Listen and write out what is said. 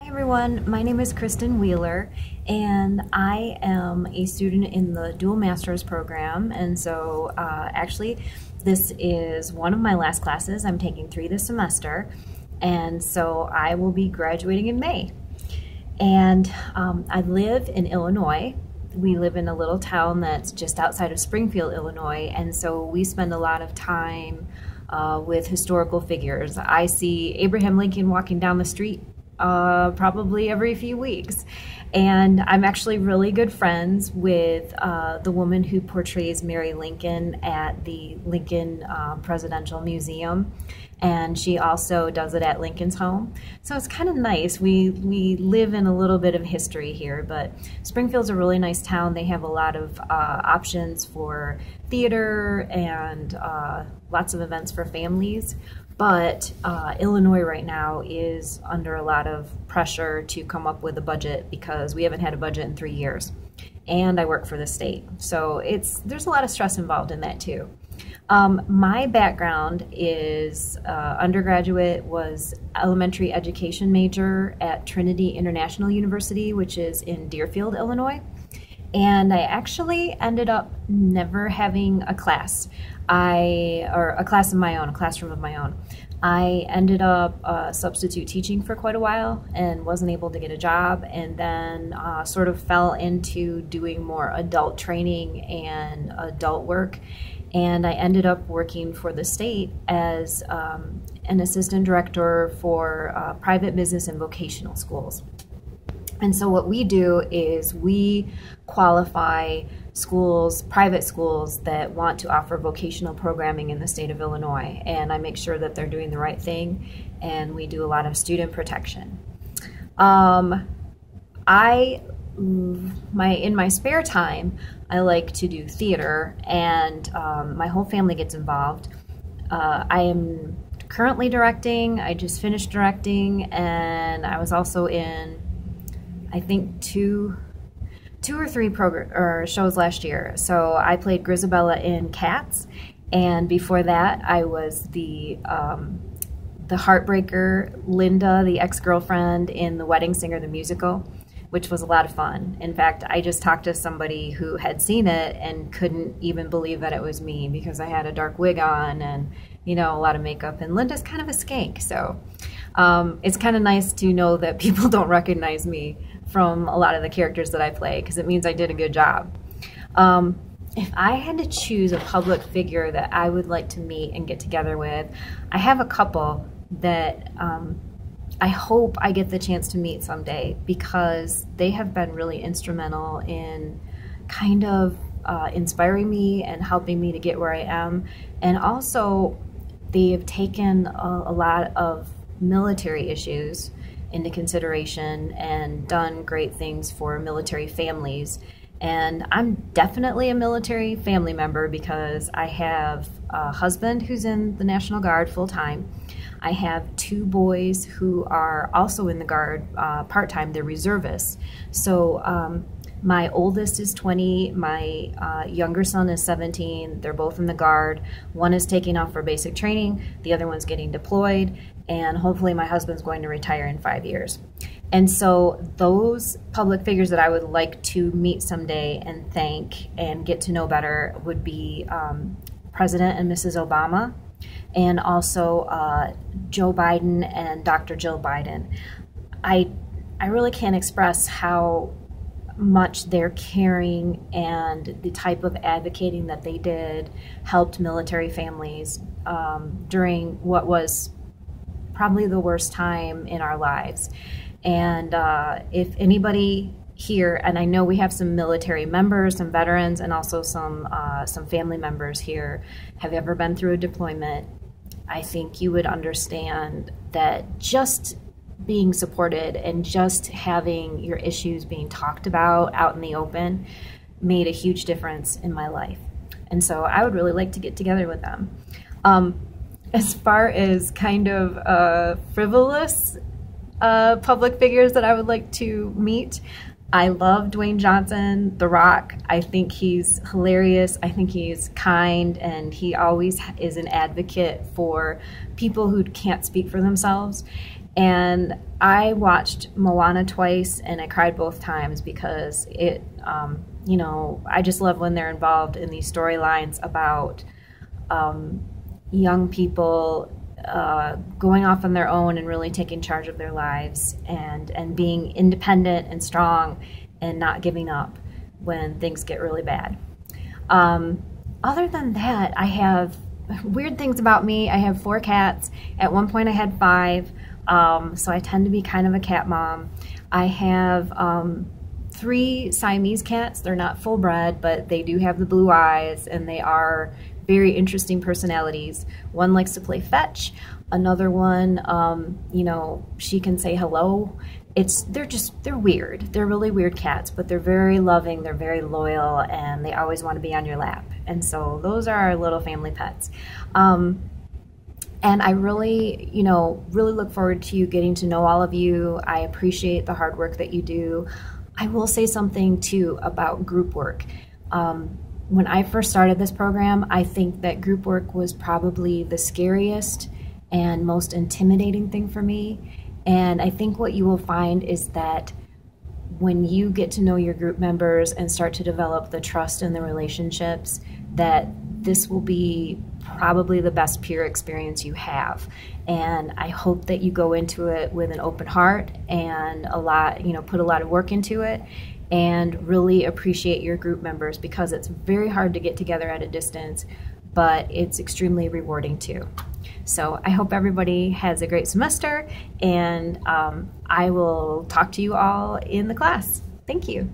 Hi everyone, my name is Kristen Wheeler and I am a student in the Dual Master's program, and so actually this is one of my last classes. I'm taking 3 this semester, and so I will be graduating in May. And I live in Illinois. We live in a little town that's just outside of Springfield, Illinois, and so we spend a lot of time with historical figures. I see Abraham Lincoln walking down the street probably every few weeks. And I'm actually really good friends with the woman who portrays Mary Lincoln at the Lincoln Presidential Museum. And she also does it at Lincoln's home. So it's kind of nice. We live in a little bit of history here, but Springfield's a really nice town. They have a lot of options for theater and lots of events for families. But Illinois right now is under a lot of pressure to come up with a budget because we haven't had a budget in 3 years. And I work for the state. So there's a lot of stress involved in that too. My background is undergraduate was elementary education major at Trinity International University, which is in Deerfield, Illinois. And I actually ended up never having a class. Or a class of my own, a classroom of my own. I ended up substitute teaching for quite a while and wasn't able to get a job, and then sort of fell into doing more adult training and adult work. And I ended up working for the state as an assistant director for private business and vocational schools. And so what we do is we qualify schools, private schools that want to offer vocational programming in the state of Illinois, and I make sure that they're doing the right thing, and we do a lot of student protection. In my spare time, I like to do theater, and my whole family gets involved. I am currently directing. I just finished directing, and I was also in, I think, two or three shows last year. So I played Grisabella in Cats, and before that I was the heartbreaker Linda, the ex-girlfriend in The Wedding Singer the musical, which was a lot of fun. In fact, I just talked to somebody who had seen it and couldn't even believe that it was me because I had a dark wig on and, you know, a lot of makeup, and Linda's kind of a skank. So it's kind of nice to know that people don't recognize me from a lot of the characters that I play, because it means I did a good job. If I had to choose a public figure that I would like to meet and get together with, I have a couple that I hope I get the chance to meet someday, because they have been really instrumental in kind of inspiring me and helping me to get where I am. And also, they have taken a lot of military issues into consideration and done great things for military families. And I'm definitely a military family member because I have a husband who's in the National Guard full-time. I have 2 boys who are also in the Guard part-time. They're reservists. So my oldest is 20, my younger son is 17. They're both in the Guard. One is taking off for basic training, the other one's getting deployed, and hopefully my husband's going to retire in 5 years. And so those public figures that I would like to meet someday and thank and get to know better would be President and Mrs. Obama, and also Joe Biden and Dr. Jill Biden. I really can't express how much their caring and the type of advocating that they did helped military families during what was probably the worst time in our lives. And if anybody here, and I know we have some military members, some veterans, and also some family members here, have ever been through a deployment, I think you would understand that just being supported and just having your issues being talked about out in the open made a huge difference in my life. And so I would really like to get together with them. As far as kind of frivolous public figures that I would like to meet, I love Dwayne Johnson, The Rock. I think he's hilarious. I think he's kind, and he always is an advocate for people who can't speak for themselves. And I watched Moana twice, and I cried both times because it, you know, I just love when they're involved in these storylines about young people going off on their own and really taking charge of their lives, and being independent and strong and not giving up when things get really bad. Other than that, I have weird things about me. I have 4 cats. At one point I had 5, so I tend to be kind of a cat mom. I have 3 Siamese cats. They're not full bred, but they do have the blue eyes, and they are very interesting personalities. One likes to play fetch. Another one, you know, she can say hello. They're weird. They're really weird cats, but they're very loving, they're very loyal, and they always want to be on your lap. And so those are our little family pets. And I really, you know, really look forward to getting to know all of you. I appreciate the hard work that you do. I will say something too about group work. When I first started this program, I think that group work was probably the scariest and most intimidating thing for me. And I think what you will find is that when you get to know your group members and start to develop the trust and the relationships, that this will be probably the best peer experience you have. And I hope that you go into it with an open heart and put a lot of work into it, and really appreciate your group members, because it's very hard to get together at a distance, but it's extremely rewarding too. So I hope everybody has a great semester, and I will talk to you all in the class. Thank you.